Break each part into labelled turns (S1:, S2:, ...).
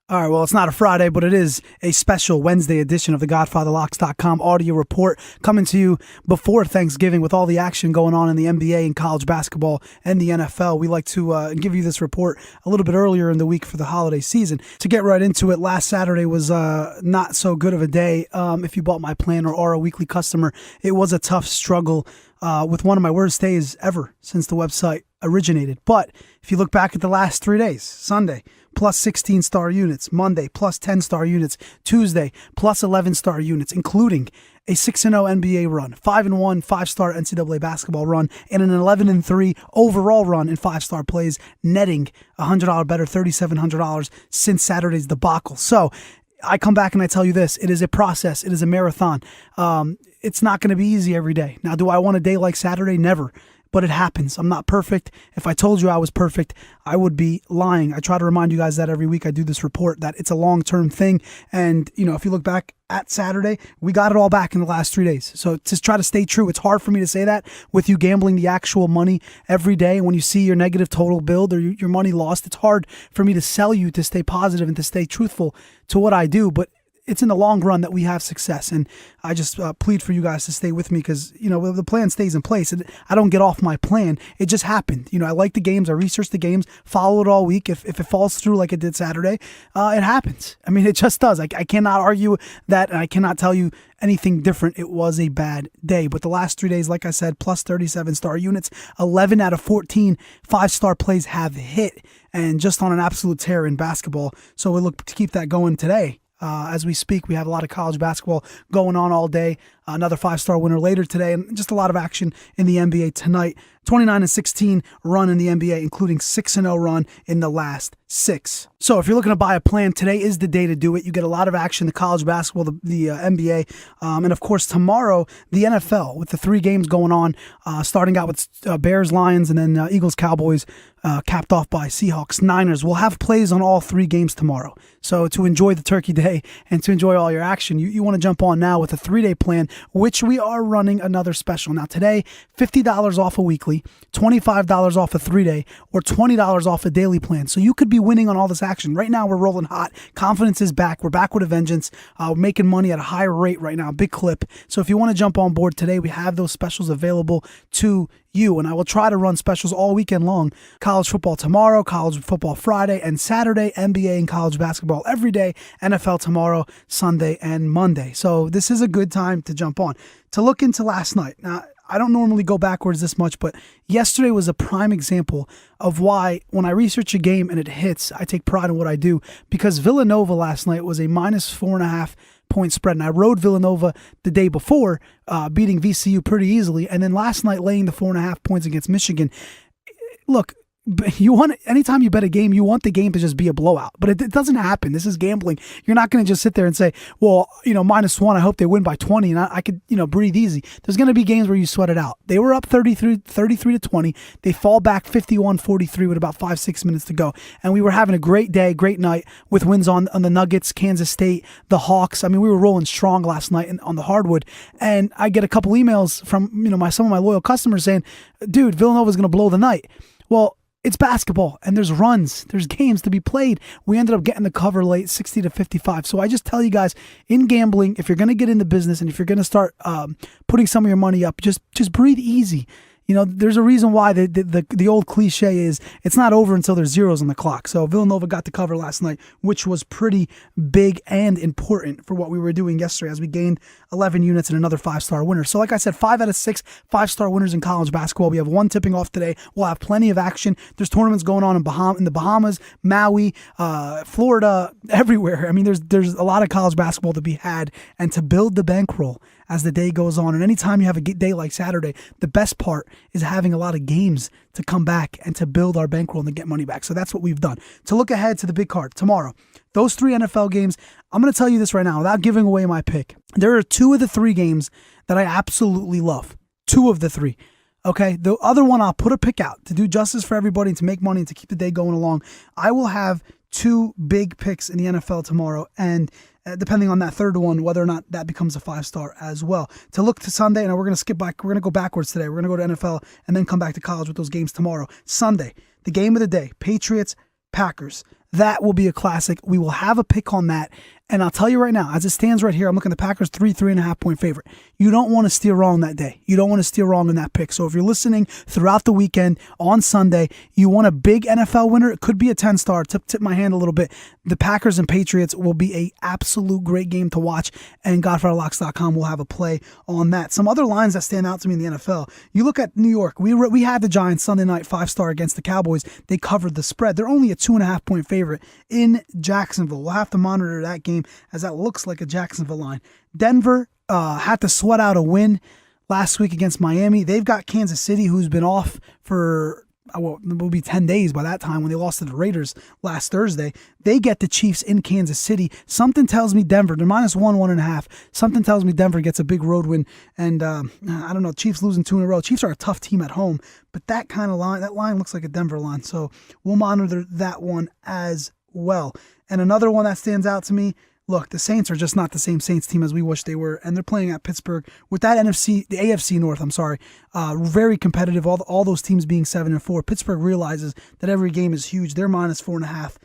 S1: All right, well, it's not a Friday, but it is a special Wednesday edition of the GodfatherLocks.com audio report coming to you before Thanksgiving with all the action going on in the NBA and college basketball and the NFL. We like to give you this report a little bit earlier in the week for the holiday season. To get right into it, last Saturday was not so good of a day. If you bought my plan or are a weekly customer, it was a tough struggle with one of my worst days ever since the website originated. But if you look back at the last 3 days, Sunday, plus 16 star units, Monday, plus 10 star units, Tuesday, plus 11 star units, including a 6-0 NBA run, 5-1 5-star NCAA basketball run, and an 11-3 overall run in 5-star plays, netting $100 better, $3,700 since Saturday's debacle. So I come back and I tell you this, it is a process, it is a marathon. It's not going to be easy every day. Now, do I want a day like Saturday? Never. But it happens. I'm not perfect. If I told you I was perfect, I would be lying. I try to remind you guys that every week I do this report, that it's a long-term thing. And, if you look back at Saturday, we got it all back in the last 3 days. So just try to stay true. It's hard for me to say that with you gambling the actual money every day. And when you see your negative total build or your money lost, it's hard for me to sell you to stay positive and to stay truthful to what I do. But it's in the long run that we have success. And I just plead for you guys to stay with me because, the plan stays in place. And I don't get off my plan. It just happened. I like the games. I research the games, follow it all week. If it falls through like it did Saturday, it happens. I mean, it just does. I cannot argue that, and I cannot tell you anything different. It was a bad day. But the last 3 days, like I said, plus 37 star units, 11 out of 14 5-star plays have hit, and just on an absolute tear in basketball. So we look to keep that going today. As we speak, we have a lot of college basketball going on all day. Another 5-star winner later today, and just a lot of action in the NBA tonight. 29-16 run in the NBA, including 6-0 run in the last 6. So if you're looking to buy a plan, today is the day to do it. You get a lot of action, the college basketball, the NBA, and of course tomorrow, the NFL with the 3 games going on, starting out with Bears, Lions, and then Eagles, Cowboys, capped off by Seahawks, Niners. We'll have plays on all 3 games tomorrow. So to enjoy the turkey day and to enjoy all your action, you want to jump on now with a 3-day plan, which we are running another special. Now today, $50 off a weekly, $25 off a 3-day, or $20 off a daily plan. So you could be winning on all this action. Right now, we're rolling hot. Confidence is back. We're back with a vengeance. We're making money at a high rate right now, big clip. So if you want to jump on board today, we have those specials available to you, and I will try to run specials all weekend long. College football tomorrow, college football Friday and Saturday, NBA and college basketball every day, NFL tomorrow, Sunday, and Monday. So this is a good time to jump on. To look into last night. Now, I don't normally go backwards this much, but yesterday was a prime example of why when I research a game and it hits, I take pride in what I do, because Villanova last night was a minus 4.5 point spread, and I rode Villanova the day before, beating VCU pretty easily, and then last night laying the 4.5 points against Michigan. Look, anytime you bet a game, you want the game to just be a blowout, but it doesn't happen. This is gambling. You're not going to just sit there and say, well, -1, I hope they win by 20, and I could, breathe easy. There's going to be games where you sweat it out. They were up 33-20. They fall back 51-43 with about 5-6 minutes to go, and we were having a great day, great night with wins on the Nuggets, Kansas State, the Hawks. I mean, we were rolling strong last night on the hardwood, and I get a couple emails from some of my loyal customers saying, dude, Villanova's going to blow the night. Well, it's basketball, and there's runs, there's games to be played. We ended up getting the cover late, 60-55. So I just tell you guys, in gambling, if you're going to get into business and if you're going to start putting some of your money up, just breathe easy. There's a reason why the old cliche is it's not over until there's zeros on the clock. So Villanova got the cover last night, which was pretty big and important for what we were doing yesterday as we gained 11 units and another 5-star winner. So like I said, 5 out of 6 5-star winners in college basketball. We have 1 tipping off today. We'll have plenty of action. There's tournaments going on in the Bahamas, Maui, Florida, everywhere. I mean, there's a lot of college basketball to be had and to build the bankroll as the day goes on. And anytime you have a day like Saturday, the best part is having a lot of games to come back and to build our bankroll and to get money back. So that's what we've done. To look ahead to the big card tomorrow, those 3 NFL games, I'm going to tell you this right now without giving away my pick. There are 2 of the 3 games that I absolutely love. 2 of the 3. Okay, the other one I'll put a pick out to do justice for everybody and to make money and to keep the day going along. I will have 2 big picks in the NFL tomorrow, and depending on that third one, whether or not that becomes a 5-star as well. To look to Sunday, and we're going to skip back. We're going to go backwards today. We're going to go to NFL and then come back to college with those games tomorrow. Sunday, the game of the day, Patriots, Packers. That will be a classic. We will have a pick on that. And I'll tell you right now, as it stands right here, I'm looking at the Packers 3.5 point favorite. You don't want to steer wrong that day. You don't want to steer wrong in that pick. So if you're listening throughout the weekend on Sunday, you want a big NFL winner. It could be a 10-star. Tip my hand a little bit. The Packers and Patriots will be a absolute great game to watch, and GodfatherLocks.com will have a play on that. Some other lines that stand out to me in the NFL. You look at New York. We had the Giants Sunday night 5-star against the Cowboys. They covered the spread. They're only a 2.5 point favorite in Jacksonville. We'll have to monitor that game, as that looks like a Jacksonville line. Denver had to sweat out a win last week against Miami. They've got Kansas City, who's been off for, it will be 10 days by that time when they lost to the Raiders last Thursday. They get the Chiefs in Kansas City. Something tells me Denver, they're -1.5. Something tells me Denver gets a big road win. And I don't know, Chiefs losing 2 in a row. Chiefs are a tough team at home, but that kind of line, that line looks like a Denver line. So we'll monitor that one as well. And another one that stands out to me, look, the Saints are just not the same Saints team as we wish they were, and they're playing at Pittsburgh with that the AFC North, very competitive, all those teams being 7-4. Pittsburgh realizes that every game is huge. They're -4.5.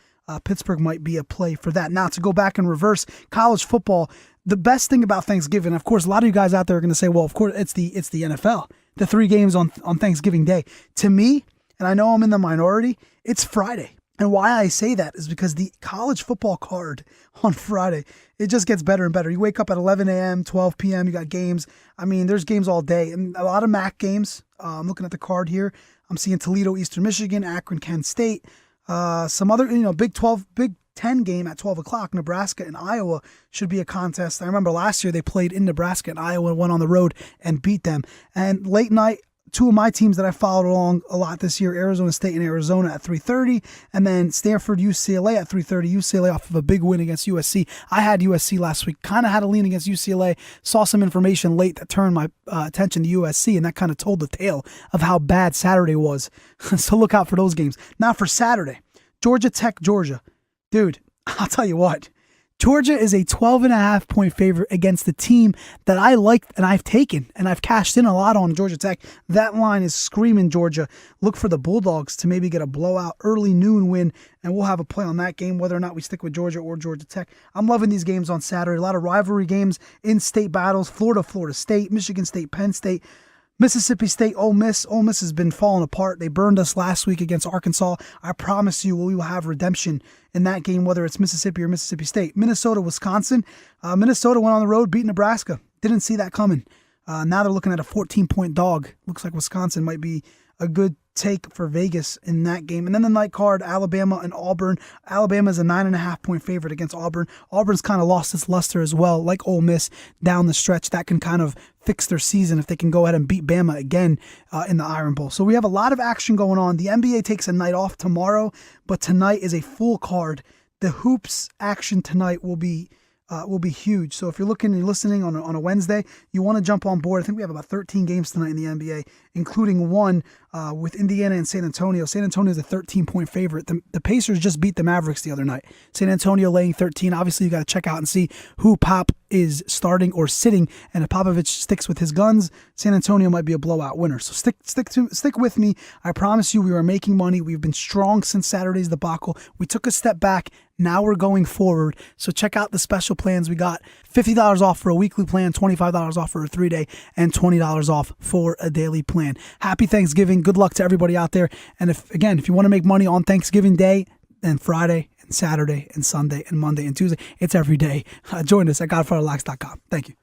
S1: Pittsburgh might be a play for that. Now, to go back and reverse college football, the best thing about Thanksgiving, of course, a lot of you guys out there are going to say, well, of course, it's the NFL, the 3 games on Thanksgiving Day. To me, and I know I'm in the minority, it's Friday. And why I say that is because the college football card on Friday, it just gets better and better. You wake up at 11 a.m., 12 p.m., you got games. I mean, there's games all day. And a lot of MAC games. I'm looking at the card here. I'm seeing Toledo, Eastern Michigan, Akron, Kent State. Some other, Big 10 game at 12 o'clock. Nebraska and Iowa should be a contest. I remember last year they played in Nebraska and Iowa went on the road and beat them. And late night, 2 of my teams that I followed along a lot this year, Arizona State and Arizona at 3:30, and then Stanford, UCLA at 3:30. UCLA off of a big win against USC. I had USC last week, kind of had a lean against UCLA, saw some information late that turned my attention to USC, and that kind of told the tale of how bad Saturday was. So look out for those games. Now for Saturday, Georgia Tech, Georgia. Dude, I'll tell you what. Georgia is a 12.5 point favorite against the team that I like and I've taken and I've cashed in a lot on Georgia Tech. That line is screaming Georgia. Look for the Bulldogs to maybe get a blowout early noon win, and we'll have a play on that game, whether or not we stick with Georgia or Georgia Tech. I'm loving these games on Saturday. A lot of rivalry games, in-state battles, Florida, Florida State, Michigan State, Penn State, Mississippi State, Ole Miss. Ole Miss has been falling apart. They burned us last week against Arkansas. I promise you we will have redemption in that game, whether it's Mississippi or Mississippi State. Minnesota, Wisconsin. Minnesota went on the road, beat Nebraska. Didn't see that coming. Now they're looking at a 14-point dog. Looks like Wisconsin might be a good take for Vegas in that game. And then the night card, Alabama and Auburn. Alabama is a 9.5 point favorite against Auburn. Auburn's kind of lost its luster as well, like Ole Miss down the stretch. That can kind of fix their season if they can go ahead and beat Bama again in the Iron Bowl. So we have a lot of action going on. The NBA takes a night off tomorrow, but tonight is a full card. The hoops action tonight will be huge. So if you're looking and listening on a Wednesday, you want to jump on board. I think we have about 13 games tonight in the NBA, including one with Indiana and San Antonio. San Antonio is a 13-point favorite. The Pacers just beat the Mavericks the other night. San Antonio laying 13. Obviously, you got to check out and see who Pop is starting or sitting. And if Popovich sticks with his guns, San Antonio might be a blowout winner. So stick with me. I promise you, we are making money. We've been strong since Saturday's debacle. We took a step back. Now we're going forward. So check out the special plans we got. $50 off for a weekly plan, $25 off for a 3-day, and $20 off for a daily plan. Happy Thanksgiving. Good luck to everybody out there. And if you want to make money on Thanksgiving Day and Friday and Saturday and Sunday and Monday and Tuesday, it's every day. Join us at GodfatherLocks.com. Thank you.